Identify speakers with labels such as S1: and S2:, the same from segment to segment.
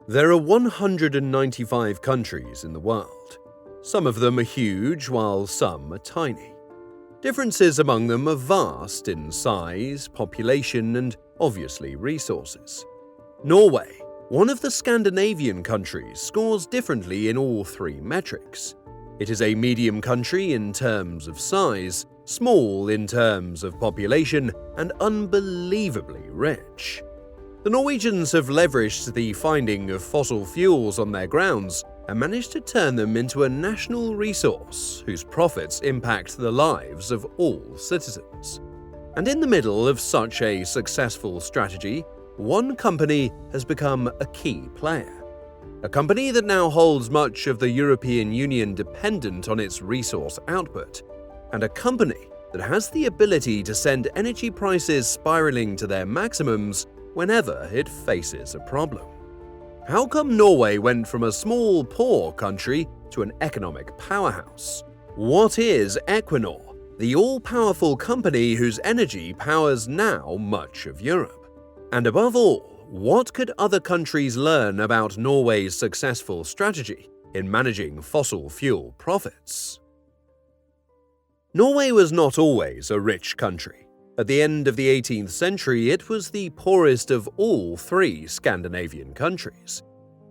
S1: There are 195 countries in the world. Some of them are huge, while some are tiny. Differences among them are vast in size, population, and obviously resources. Norway, one of the Scandinavian countries, scores differently in all three metrics. It is a medium country in terms of size, small in terms of population, and unbelievably rich. The Norwegians have leveraged the finding of fossil fuels on their grounds and managed to turn them into a national resource whose profits impact the lives of all citizens. And in the middle of such a successful strategy, one company has become a key player. A company that now holds much of the European Union dependent on its resource output, and a company that has the ability to send energy prices spiraling to their maximums whenever it faces a problem. How come Norway went from a small, poor country to an economic powerhouse? What is Equinor, the all-powerful company whose energy powers now much of Europe? And above all, what could other countries learn about Norway's successful strategy in managing fossil fuel profits? Norway was not always a rich country. At the end of the 18th century, it was the poorest of all three Scandinavian countries.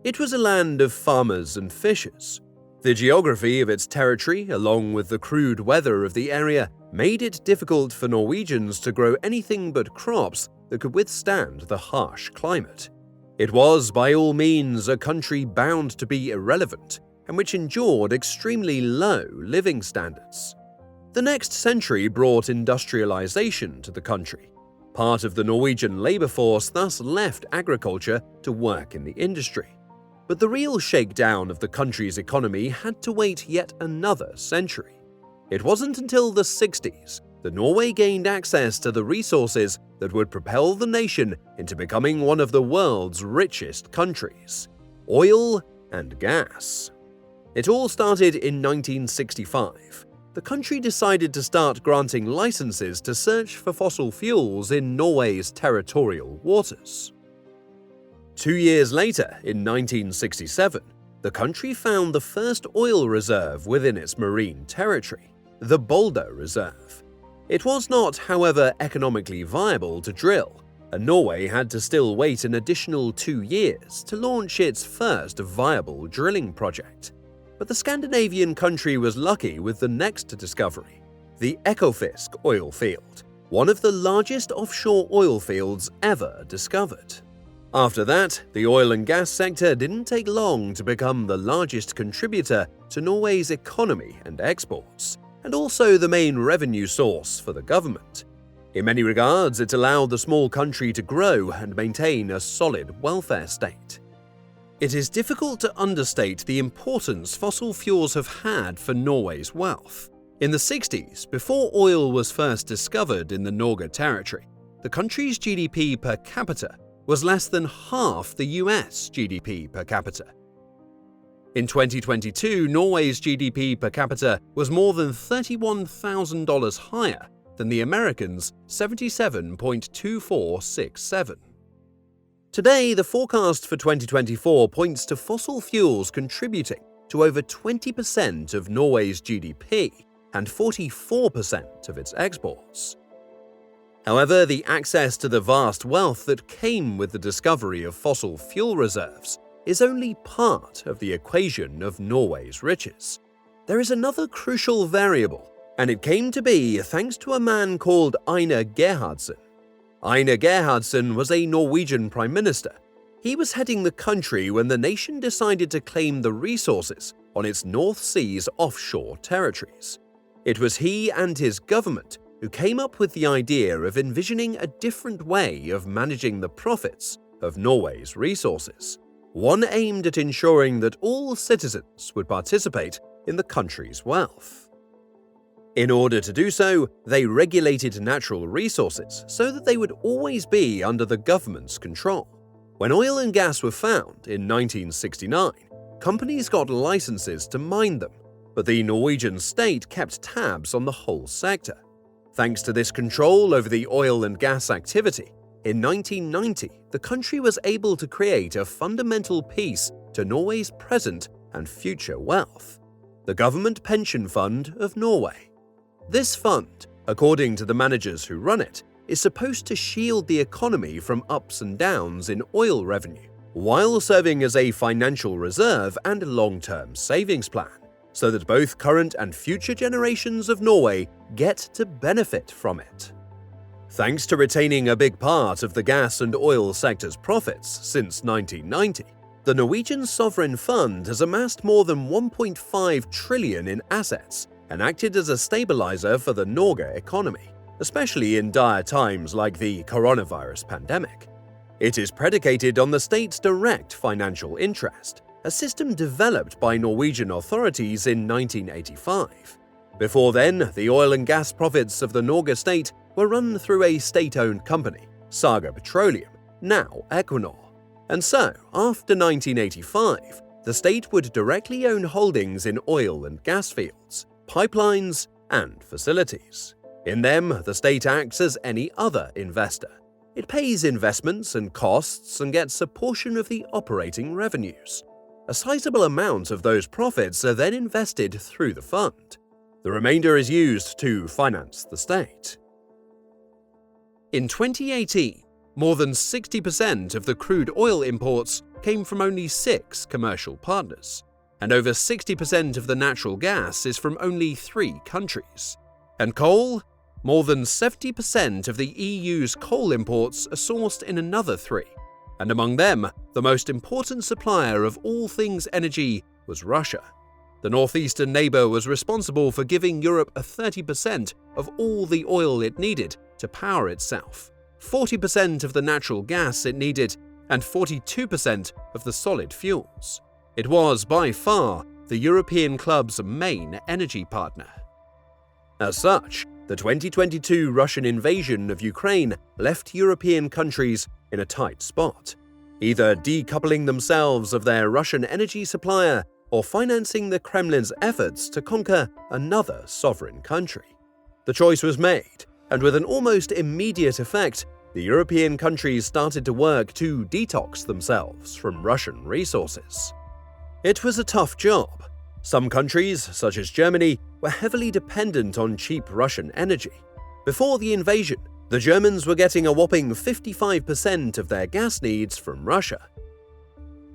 S1: It was a land of farmers and fishers. The geography of its territory, along with the crude weather of the area, made it difficult for Norwegians to grow anything but crops that could withstand the harsh climate. It was, by all means, a country bound to be irrelevant, and which endured extremely low living standards. The next century brought industrialization to the country. Part of the Norwegian labor force thus left agriculture to work in the industry. But the real shakedown of the country's economy had to wait yet another century. It wasn't until the 60s that Norway gained access to the resources that would propel the nation into becoming one of the world's richest countries: oil and gas. It all started in 1965. The country decided to start granting licenses to search for fossil fuels in Norway's territorial waters. 2 years later, in 1967, the country found the first oil reserve within its marine territory, the Boulder Reserve. It was not, however, economically viable to drill, and Norway had to still wait an additional 2 years to launch its first viable drilling project. But the Scandinavian country was lucky with the next discovery, the Ekofisk oil field, one of the largest offshore oil fields ever discovered. After that, the oil and gas sector didn't take long to become the largest contributor to Norway's economy and exports, and also the main revenue source for the government. In many regards, it allowed the small country to grow and maintain a solid welfare state. It is difficult to understate the importance fossil fuels have had for Norway's wealth. In the 60s, before oil was first discovered in the Norge territory, the country's GDP per capita was less than half the US GDP per capita. In 2022, Norway's GDP per capita was more than $31,000 higher than the Americans' $77.2467. Today, the forecast for 2024 points to fossil fuels contributing to over 20% of Norway's GDP and 44% of its exports. However, the access to the vast wealth that came with the discovery of fossil fuel reserves is only part of the equation of Norway's riches. There is another crucial variable, and it came to be thanks to a man called Einar Gerhardsen. Einar Gerhardsen was a Norwegian prime minister. He was heading the country when the nation decided to claim the resources on its North Sea's offshore territories. It was he and his government who came up with the idea of envisioning a different way of managing the profits of Norway's resources, one aimed at ensuring that all citizens would participate in the country's wealth. In order to do so, they regulated natural resources so that they would always be under the government's control. When oil and gas were found in 1969, companies got licenses to mine them, but the Norwegian state kept tabs on the whole sector. Thanks to this control over the oil and gas activity, In 1990, the country was able to create a fundamental piece to Norway's present and future wealth: the Government Pension Fund of Norway. This fund, according to the managers who run it, is supposed to shield the economy from ups and downs in oil revenue, while serving as a financial reserve and long-term savings plan, so that both current and future generations of Norway get to benefit from it. Thanks to retaining a big part of the gas and oil sector's profits since 1990, the Norwegian sovereign fund has amassed more than 1.5 trillion in assets and acted as a stabilizer for the Norge economy, especially in dire times like the coronavirus pandemic. It is predicated on the state's direct financial interest, a system developed by Norwegian authorities in 1985. Before then, the oil and gas profits of the Norge state were run through a state-owned company, Saga Petroleum, now Equinor. And so, after 1985, the state would directly own holdings in oil and gas fields, pipelines, and facilities. In them, the state acts as any other investor. It pays investments and costs and gets a portion of the operating revenues. A sizable amount of those profits are then invested through the fund. The remainder is used to finance the state. In 2018, more than 60% of the crude oil imports came from only 6 commercial partners, and over 60% of the natural gas is from only 3 countries. And coal? More than 70% of the EU's coal imports are sourced in another 3, and among them, the most important supplier of all things energy was Russia. The northeastern neighbor was responsible for giving Europe 30% of all the oil it needed to power itself, 40% of the natural gas it needed, and 42% of the solid fuels. It was, by far, the European club's main energy partner. As such, the 2022 Russian invasion of Ukraine left European countries in a tight spot, either decoupling themselves of their Russian energy supplier or financing the Kremlin's efforts to conquer another sovereign country. The choice was made, and with an almost immediate effect, the European countries started to work to detox themselves from Russian resources. It was a tough job. Some countries, such as Germany, were heavily dependent on cheap Russian energy. Before the invasion, the Germans were getting a whopping 55% of their gas needs from Russia.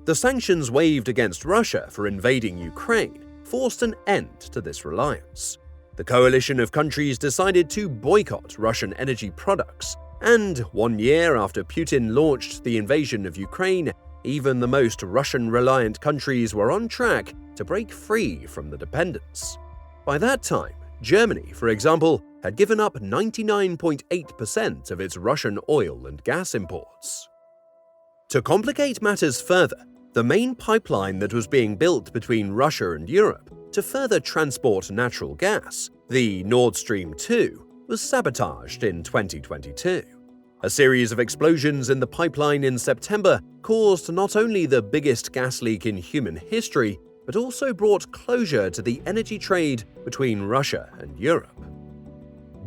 S1: The sanctions waved against Russia for invading Ukraine forced an end to this reliance. The coalition of countries decided to boycott Russian energy products, and 1 year after Putin launched the invasion of Ukraine, even the most Russian-reliant countries were on track to break free from the dependence. By that time, Germany, for example, had given up 99.8% of its Russian oil and gas imports. To complicate matters further, the main pipeline that was being built between Russia and Europe to further transport natural gas, the Nord Stream 2, was sabotaged in 2022. A series of explosions in the pipeline in September caused not only the biggest gas leak in human history, but also brought closure to the energy trade between Russia and Europe.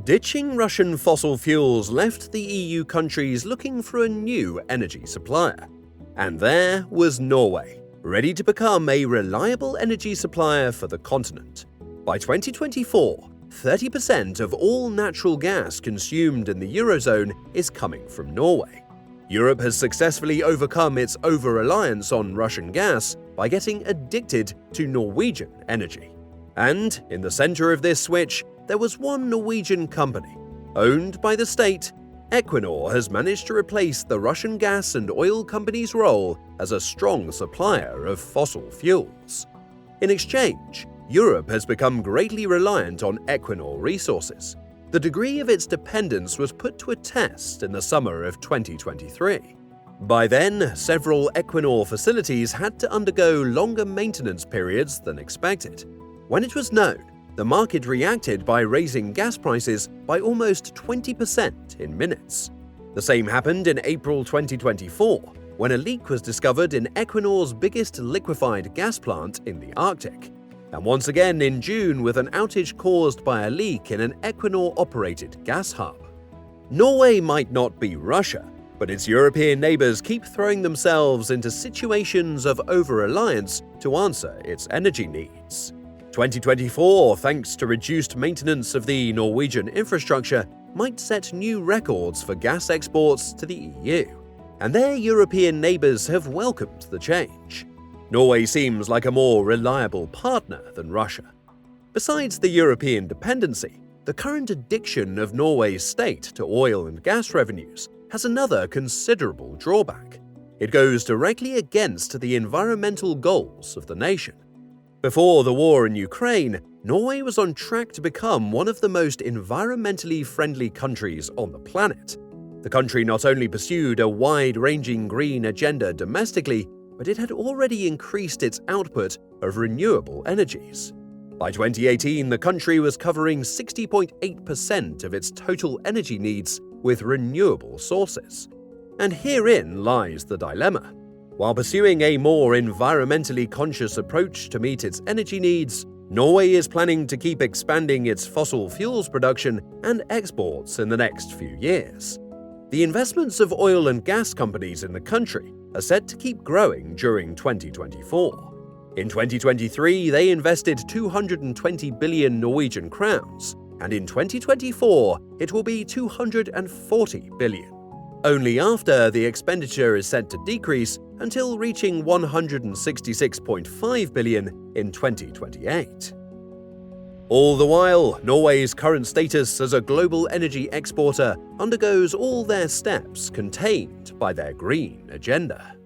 S1: Ditching Russian fossil fuels left the EU countries looking for a new energy supplier. And there was Norway, ready to become a reliable energy supplier for the continent. By 2024, 30% of all natural gas consumed in the Eurozone is coming from Norway. Europe has successfully overcome its over-reliance on Russian gas by getting addicted to Norwegian energy. And in the center of this switch, there was one Norwegian company. Owned by the state, Equinor has managed to replace the Russian gas and oil company's role as a strong supplier of fossil fuels. In exchange, Europe has become greatly reliant on Equinor resources. The degree of its dependence was put to a test in the summer of 2023. By then, several Equinor facilities had to undergo longer maintenance periods than expected. When it was known, the market reacted by raising gas prices by almost 20% in minutes. The same happened in April 2024, when a leak was discovered in Equinor's biggest liquefied gas plant in the Arctic. And once again in June with an outage caused by a leak in an Equinor-operated gas hub. Norway might not be Russia, But its European neighbors keep throwing themselves into situations of over-reliance to answer its energy needs. 2024, thanks to reduced maintenance of the Norwegian infrastructure, might set new records for gas exports to the EU, and their European neighbors have welcomed the change. Norway seems like a more reliable partner than Russia. Besides the European dependency, the current addiction of Norway's state to oil and gas revenues has another considerable drawback. It goes directly against the environmental goals of the nation. Before the war in Ukraine, Norway was on track to become one of the most environmentally friendly countries on the planet. The country not only pursued a wide-ranging green agenda domestically, but it had already increased its output of renewable energies. By 2018, the country was covering 60.8% of its total energy needs with renewable sources. And herein lies the dilemma. While pursuing a more environmentally conscious approach to meet its energy needs, Norway is planning to keep expanding its fossil fuels production and exports in the next few years. The investments of oil and gas companies in the country are set to keep growing during 2024. In 2023, they invested 220 billion Norwegian crowns, and in 2024, it will be 240 billion. Only after the expenditure is set to decrease until reaching 166.5 billion in 2028. All the while, Norway's current status as a global energy exporter undergoes all their steps contained by their green agenda.